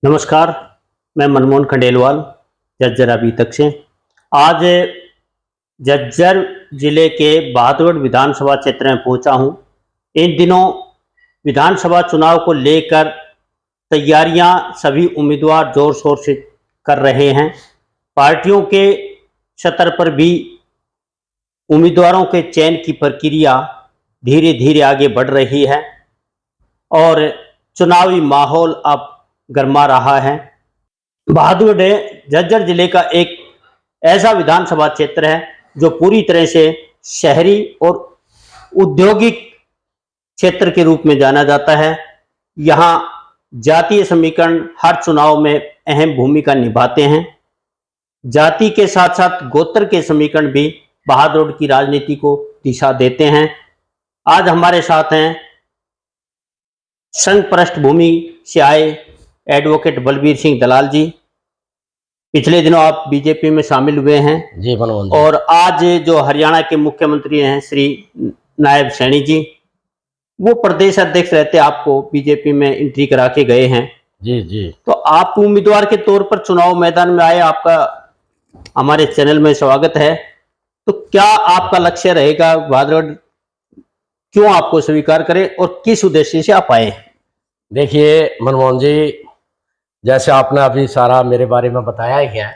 नमस्कार। मैं मनमोहन खंडेलवाल झज्जर अभी तक से आज झज्जर जिले के बहादुरगढ़ विधानसभा क्षेत्र में पहुंचा हूं। इन दिनों विधानसभा चुनाव को लेकर तैयारियां सभी उम्मीदवार जोर शोर से कर रहे हैं। पार्टियों के स्तर पर भी उम्मीदवारों के चयन की प्रक्रिया धीरे धीरे आगे बढ़ रही है और चुनावी माहौल अब गरमा रहा है। बहादुरगढ़ झज्जर जिले का एक ऐसा विधानसभा क्षेत्र है जो पूरी तरह से शहरी और औद्योगिक क्षेत्र के रूप में जाना जाता है। यहाँ जातीय समीकरण हर चुनाव में अहम भूमिका निभाते हैं। जाति के साथ साथ गोत्र के समीकरण भी बहादुरगढ़ की राजनीति को दिशा देते हैं। आज हमारे साथ हैं संघ पृष्ठभूमि से आए एडवोकेट बलबीर सिंह दलाल जी। पिछले दिनों आप बीजेपी में शामिल हुए हैं जी मनोहर जी। और आज जो हरियाणा के मुख्यमंत्री हैं श्री नायब सैनी जी, वो प्रदेश अध्यक्ष रहते आपको बीजेपी में एंट्री करा के गए हैं। जी जी। तो आप उम्मीदवार के तौर पर चुनाव मैदान में आए, आपका हमारे चैनल में स्वागत है। तो क्या आपका लक्ष्य रहेगा, बहादुरगढ़ क्यों आपको स्वीकार करे और किस उद्देश्य से आप आए? देखिए मनमोहन जी, जैसे आपने अभी सारा मेरे बारे में बताया ही है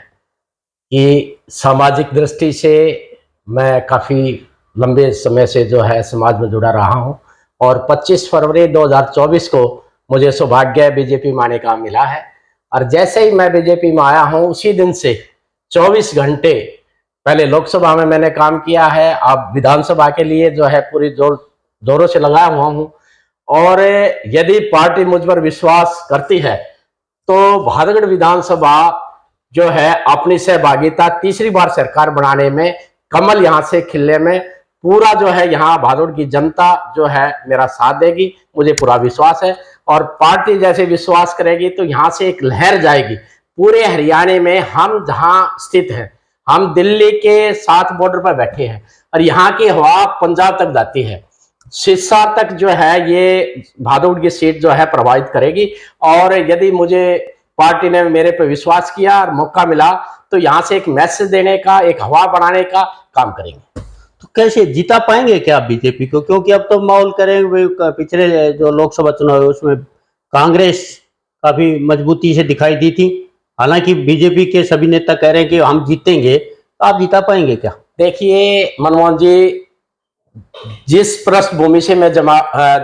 कि सामाजिक दृष्टि से मैं काफ़ी लंबे समय से जो है समाज में जुड़ा रहा हूं और 25 फरवरी 2024 को मुझे सौभाग्य बीजेपी में आने का मिला है। और जैसे ही मैं बीजेपी में आया हूं उसी दिन से 24 घंटे पहले लोकसभा में मैंने काम किया है, अब विधानसभा के लिए जो है पूरी जोरों से लगाया हुआ हूं। और यदि पार्टी मुझ पर विश्वास करती है तो बहादुरगढ़ विधानसभा जो है अपनी सहभागिता तीसरी बार सरकार बनाने में, कमल यहां से खिलने में पूरा जो है यहाँ बहादुरगढ़ की जनता जो है मेरा साथ देगी, मुझे पूरा विश्वास है। और पार्टी जैसे विश्वास करेगी तो यहाँ से एक लहर जाएगी पूरे हरियाणा में। हम जहाँ स्थित हैं, हम दिल्ली के साथ बॉर्डर पर बैठे हैं और यहाँ की हवा पंजाब तक जाती है, सिरसा तक जो है ये बहादुरगढ़ की सीट जो है प्रभावित करेगी। और यदि मुझे पार्टी ने मेरे पे विश्वास किया और मौका मिला तो यहाँ से एक मैसेज देने का, एक हवा बनाने का काम करेंगे। तो कैसे जीता पाएंगे क्या बीजेपी को? क्योंकि अब तो माहौल करेंगे, पिछले जो लोकसभा चुनाव है उसमें कांग्रेस काफी मजबूती से दिखाई दी थी। हालांकि बीजेपी के सभी नेता कह रहे हैं कि हम जीतेंगे, तो आप जीता पाएंगे क्या? देखिए मनमोहन जी, जिस पृष्ठभूमि से मैं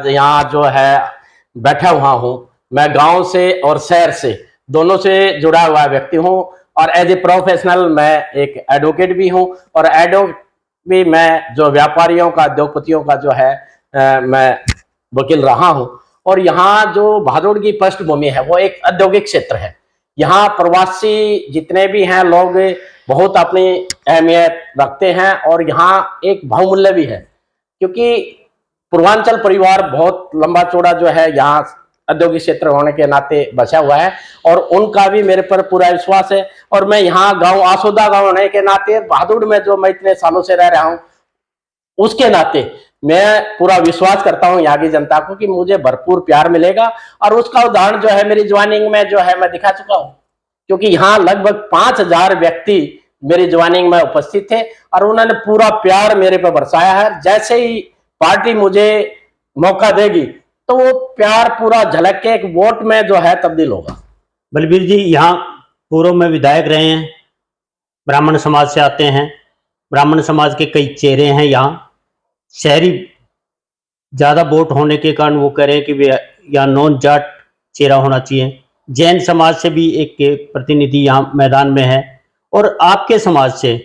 यहाँ जो है बैठा हुआ हूँ, मैं गांव से और शहर से दोनों से जुड़ा हुआ व्यक्ति हूँ और एज ए प्रोफेशनल मैं एक एडवोकेट भी हूँ। और एडवोकेट भी मैं जो व्यापारियों का, उद्योगपतियों का जो है मैं वकील रहा हूँ। और यहाँ जो बहादुरगढ़ की पृष्ठभूमि है वो एक औद्योगिक क्षेत्र है। यहाँ प्रवासी जितने भी हैं लोग बहुत अपनी अहमियत रखते हैं और यहाँ एक बहुमूल्य भी है, क्योंकि पूर्वांचल परिवार बहुत लंबा चौड़ा जो है यहाँ औद्योगिक क्षेत्र होने के नाते बचा हुआ है और उनका भी मेरे पर पूरा विश्वास है। और मैं यहाँ गांव आसोदा गांव होने के नाते, बहादुरगढ़ में जो मैं इतने सालों से रह रहा हूँ उसके नाते मैं पूरा विश्वास करता हूँ यहाँ की जनता को कि मुझे भरपूर प्यार मिलेगा। और उसका उदाहरण जो है मेरी ज्वाइनिंग में जो है मैं दिखा चुका हूँ, क्योंकि यहाँ लगभग 5000 व्यक्ति मेरी ज्वाइनिंग में उपस्थित थे और उन्होंने पूरा प्यार मेरे पर बरसाया है। जैसे ही पार्टी मुझे मौका देगी तो वो प्यार पूरा झलक के एक वोट में जो है तब्दील होगा। बलबीर जी, यहाँ पूर्व में विधायक रहे हैं, ब्राह्मण समाज से आते हैं, ब्राह्मण समाज के कई चेहरे हैं यहाँ। शहरी ज्यादा वोट होने के कारण वो कह रहे हैं कि वे यहाँ नॉन जाट चेहरा होना चाहिए। जैन समाज से भी एक प्रतिनिधि यहाँ मैदान में है और आपके समाज से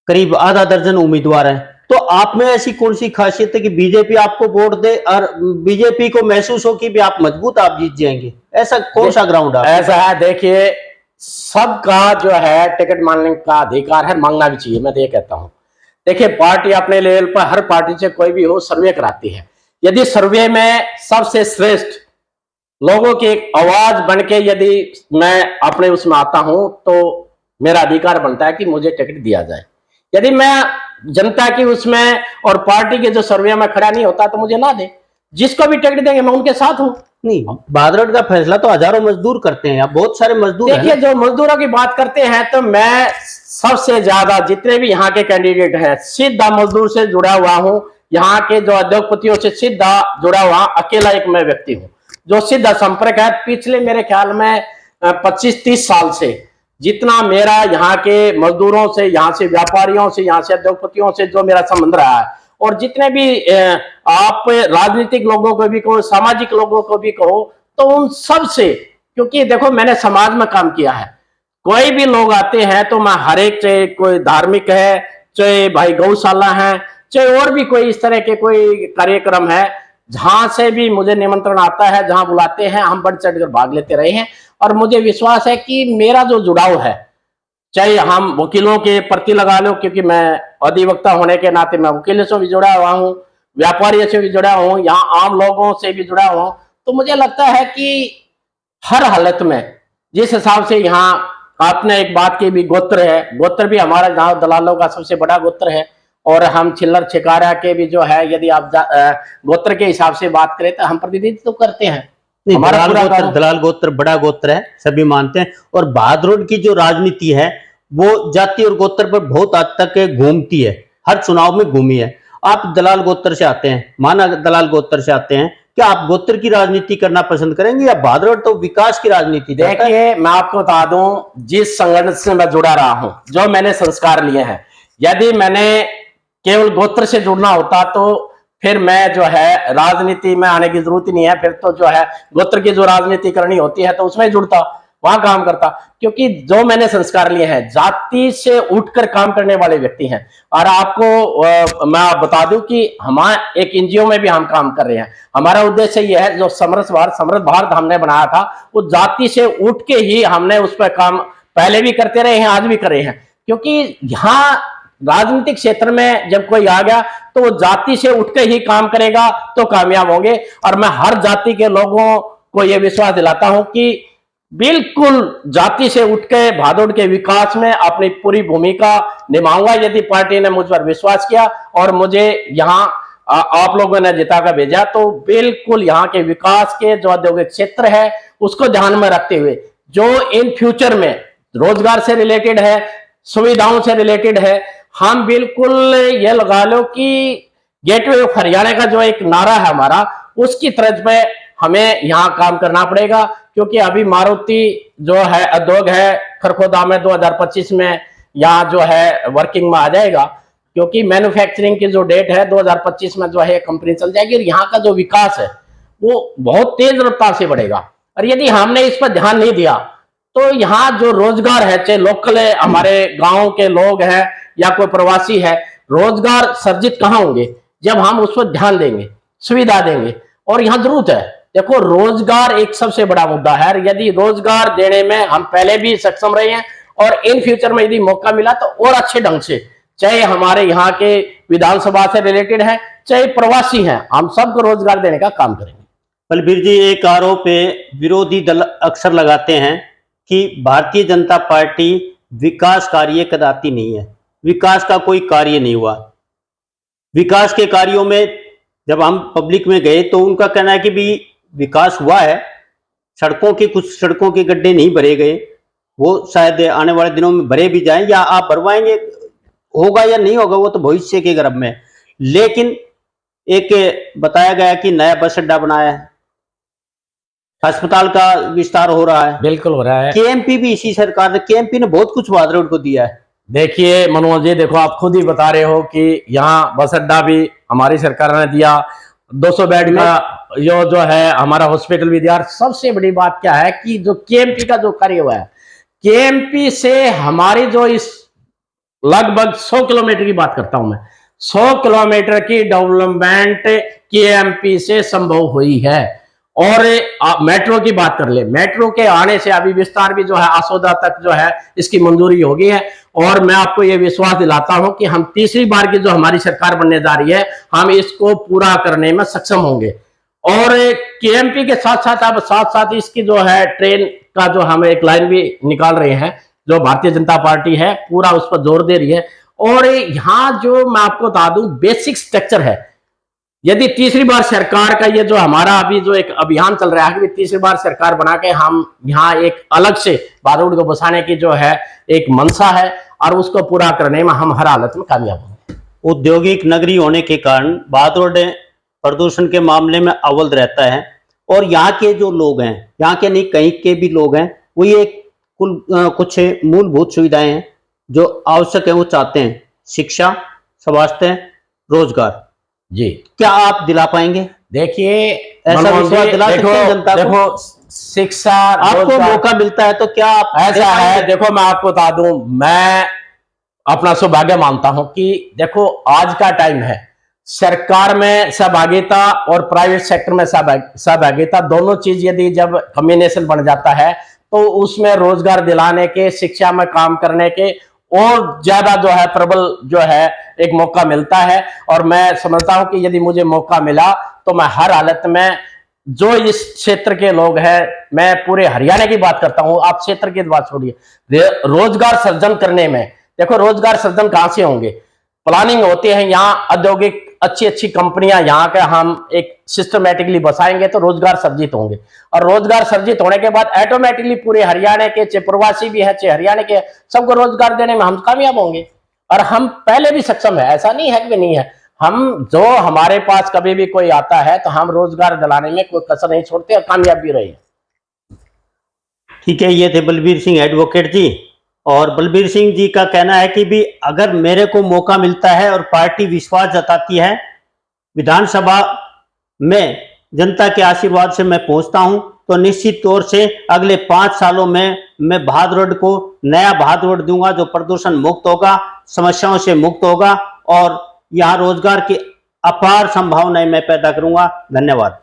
करीब आधा दर्जन उम्मीदवार हैं। तो आप में ऐसी कौन सी खासियत है कि बीजेपी आपको वोट दे और बीजेपी को महसूस हो कि भी आप मजबूत, आप जीत जाएंगे? ऐसा कौन सा ग्राउंड है? ऐसा है, देखिए सबका जो है टिकट मांगने का अधिकार है, मांगना भी चाहिए, मैं तो ये कहता हूँ। देखिए पार्टी अपने लेवल पर, हर पार्टी से कोई भी हो, सर्वे कराती है। यदि सर्वे में सबसे श्रेष्ठ लोगों की एक आवाज बन के यदि मैं अपने उसमें आता हूं तो मेरा अधिकार बनता है कि मुझे टिकट दिया जाए। यदि मैं जनता की उसमें और पार्टी के जो सर्वे में खड़ा नहीं होता तो मुझे ना दे। जिसको भी टिकट देंगे मैं उनके साथ हूं। नहीं, भादरौड का फैसला तो हजारों मजदूर करते हैं, अब बहुत सारे मजदूर हैं देखिए, ना। जो मजदूरों की बात करते हैं तो मैं सबसे ज्यादा जितने भी यहाँ के कैंडिडेट हैं सीधा मजदूर से जुड़ा हुआ हूँ। यहाँ के जो उद्योगपतियों से सीधा जुड़ा हुआ अकेला एक मैं व्यक्ति हूँ जो सीधा संपर्क है पिछले मेरे ख्याल में 25-30 साल से। जितना मेरा यहाँ के मजदूरों से, यहाँ से व्यापारियों से, यहाँ से उद्योगपतियों से जो मेरा संबंध रहा है, और जितने भी आप राजनीतिक लोगों को भी कहो, सामाजिक लोगों को भी कहो, तो उन सब से, क्योंकि देखो मैंने समाज में काम किया है, कोई भी लोग आते हैं तो मैं हर एक, चाहे कोई धार्मिक है, चाहे भाई गौशाला है, चाहे और भी कोई इस तरह के कोई कार्यक्रम है, जहां से भी मुझे निमंत्रण आता है, जहां बुलाते हैं, हम बढ़ चढ़कर भाग लेते रहे हैं। और मुझे विश्वास है कि मेरा जो जुड़ाव है, चाहे हम वकीलों के प्रति लगा लो, क्योंकि मैं अधिवक्ता होने के नाते मैं वकीलों से भी जुड़ा हुआ हूँ, व्यापारियों से भी जुड़ा हूँ, यहाँ आम लोगों से भी जुड़ा हूँ, तो मुझे लगता है कि हर हालत में जिस हिसाब से यहाँ आपने एक बात की भी, गोत्र है, गोत्र भी हमारा जहाँ दलालों का सबसे बड़ा गोत्र है, और हम चिल्लर छिकारा के भी जो है, यदि आप गोत्र के हिसाब से बात करें तो हम प्रतिनिधित्व तो करते हैं। नहीं, हमारा दलाल गोत्र बड़ा गोत्र है, सभी मानते हैं। और भादरौड की जो राजनीति है वो जाति और गोत्र पर बहुत हद तक घूमती है, हर चुनाव में घूमी है। आप दलाल गोत्र से आते हैं, माना दलाल गोत्र से आते हैं, क्या आप गोत्र की राजनीति करना पसंद करेंगे या भादरौड तो विकास की राजनीति? देखिए, मैं आपको बता दूं, जिस संगठन से मैं जुड़ा रहा हूं, जो मैंने संस्कार लिए हैं, यदि मैंने केवल गोत्र से जुड़ना होता तो फिर मैं जो है राजनीति में आने की जरूरत ही नहीं है। फिर तो जो है गोत्र की जो राजनीति करनी होती है तो उसमें जुड़ता, वहां काम करता, क्योंकि जो मैंने संस्कार लिए हैं, जाति से उठकर काम करने वाले व्यक्ति हैं। और आपको मैं बता दूं कि हमारे एक एनजीओ में भी हम काम कर रहे हैं। हमारा उद्देश्य यह है, जो समृद्ध भारत हमने बनाया था, वो जाति से उठ के ही हमने उस पर काम पहले भी करते रहे हैं, आज भी कर रहे हैं। क्योंकि यहाँ राजनीतिक क्षेत्र में जब कोई आ गया तो वो जाति से उठ के ही काम करेगा तो कामयाब होंगे। और मैं हर जाति के लोगों को यह विश्वास दिलाता हूं कि बिल्कुल जाति से उठ के भादरौड के विकास में अपनी पूरी भूमिका निभाऊंगा, यदि पार्टी ने मुझ पर विश्वास किया और मुझे यहाँ आप लोगों ने जिता कर भेजा, तो बिल्कुल यहाँ के विकास के जो औद्योगिक क्षेत्र है उसको ध्यान में रखते हुए, जो इन फ्यूचर में रोजगार से रिलेटेड है, सुविधाओं से रिलेटेड है, हम बिल्कुल ये लगा लो कि गेटवे ऑफ हरियाणा का जो एक नारा है हमारा, उसकी तर्ज पे हमें यहाँ काम करना पड़ेगा। क्योंकि अभी मारुति जो है उद्योग है खरखोदा में 2025 में यहाँ जो है वर्किंग में आ जाएगा, क्योंकि मैन्युफैक्चरिंग की जो डेट है 2025 में जो है कंपनी चल जाएगी। और यहाँ का जो विकास है वो बहुत तेज रफ्तार से बढ़ेगा। और यदि हमने इस पर ध्यान नहीं दिया तो यहाँ जो रोजगार है, चाहे लोकल है, हमारे गांव के लोग हैं या कोई प्रवासी है, रोजगार सर्जित कहाँ होंगे जब हम उस पर ध्यान देंगे, सुविधा देंगे। और यहाँ जरूरत है, देखो रोजगार एक सबसे बड़ा मुद्दा है। यदि रोजगार देने में हम पहले भी सक्षम रहे हैं और इन फ्यूचर में यदि मौका मिला तो और अच्छे ढंग से, चाहे हमारे यहाँ के विधानसभा से रिलेटेड है, चाहे प्रवासी हैं, हम सबको रोजगार देने का काम करेंगे। बलबीर जी, एक आरोप पे विरोधी दल अक्सर लगाते हैं कि भारतीय जनता पार्टी विकास कार्य कदापि नहीं है, विकास का कोई कार्य नहीं हुआ। विकास के कार्यों में जब हम पब्लिक में गए तो उनका कहना है कि भी विकास हुआ है, कुछ सड़कों के गड्ढे नहीं भरे गए, वो शायद आने वाले दिनों में भरे भी जाएं, या आप भरवाएंगे, होगा या नहीं होगा वो तो भविष्य के गर्भ में। लेकिन एक बताया गया कि नया बस अड्डा बनाया है, अस्पताल का विस्तार हो रहा है, बिल्कुल हो रहा है। केएमपी भी इसी सरकार ने, केएमपी ने बहुत कुछ भादरौड को दिया है। देखिए मनोज जी, देखो आप खुद ही बता रहे हो कि यहाँ बस अड्डा भी हमारी सरकार ने दिया, 200 बेड का जो है हमारा हॉस्पिटल भी दिया। सबसे बड़ी बात क्या है कि जो केएमपी का जो कार्य हुआ है, केएमपी से हमारी जो इस लगभग 100 किलोमीटर की बात करता हूं मैं, 100 किलोमीटर की डेवलपमेंट केएमपी से संभव हुई है। और मेट्रो की बात कर ले, मेट्रो के आने से अभी विस्तार भी जो है आसोदा तक जो है इसकी मंजूरी हो गई है। और मैं आपको ये विश्वास दिलाता हूं कि हम तीसरी बार की जो हमारी सरकार बनने जा रही है, हम इसको पूरा करने में सक्षम होंगे। और केएमपी के साथ साथ इसकी जो है ट्रेन का जो हम एक लाइन भी निकाल रहे हैं, जो भारतीय जनता पार्टी है पूरा उस पर जोर दे रही है। और यहाँ जो मैं आपको बता दूं बेसिक स्ट्रक्चर है, यदि तीसरी बार सरकार का ये जो हमारा अभी जो एक अभियान चल रहा है कि तीसरी बार सरकार बना के हम यहाँ एक अलग से बारूद को बसाने की जो है एक मंशा है, और उसको पूरा करने में हम हर हालत में कामयाब होंगे। औद्योगिक नगरी होने के कारण बहादुरगढ़ प्रदूषण के मामले में अव्वल रहता है, और यहाँ के जो लोग हैं, यहाँ के नहीं कहीं के भी लोग हैं, वो ये कुछ मूलभूत सुविधाएं हैं जो आवश्यक है, वो चाहते हैं, शिक्षा, स्वास्थ्य, रोजगार। जी, क्या आप दिला पाएंगे? देखिए ऐसा विश्वास दिला सकते हैं जनता को? देखो शिक्षा, आपको मौका मिलता है तो क्या आप ऐसा है, देखो मैं आपको बता दूं, मैं अपना सौभाग्य मानता हूं कि देखो आज का टाइम है, सरकार में सहभागिता और प्राइवेट सेक्टर में सहभागिता, दोनों चीज यदि जब कॉम्बिनेशन बन जाता है तो उसमें रोजगार दिलाने के, शिक्षा में काम करने के और ज्यादा जो है प्रबल जो है एक मौका मिलता है। और मैं समझता हूं कि यदि मुझे मौका मिला तो मैं हर हालत में, जो इस क्षेत्र के लोग हैं, मैं पूरे हरियाणा की बात करता हूं, आप क्षेत्र की बात छोड़िए, रोजगार सृजन करने में, देखो रोजगार सृजन कहां से होंगे, प्लानिंग होती है, यहाँ औद्योगिक अच्छी अच्छी कंपनियां यहाँ के हम एक सिस्टमेटिकली बसाएंगे तो रोजगार सर्जित होंगे, और रोजगार सर्जित होने के बाद ऑटोमेटिकली पूरे हरियाणा के, चाहे प्रवासी भी है चाहे हरियाणा के, सबको रोजगार देने में हम कामयाब होंगे। और हम पहले भी सक्षम है, ऐसा नहीं है कि नहीं है, हम जो हमारे पास कभी भी कोई आता है तो हम रोजगार दिलाने में कोई कसर नहीं छोड़ते और कामयाब भी रहे। ठीक है, ये थे बलबीर सिंह एडवोकेट जी। और बलबीर सिंह जी का कहना है कि भी अगर मेरे को मौका मिलता है और पार्टी विश्वास जताती है, विधानसभा में जनता के आशीर्वाद से मैं पहुंचता हूं, तो निश्चित तौर से अगले 5 सालों में मैं बहादुरगढ़ को नया बहादुरगढ़ दूंगा, जो प्रदूषण मुक्त होगा, समस्याओं से मुक्त होगा, और यहाँ रोजगार की अपार संभावनाएं मैं पैदा करूंगा। धन्यवाद।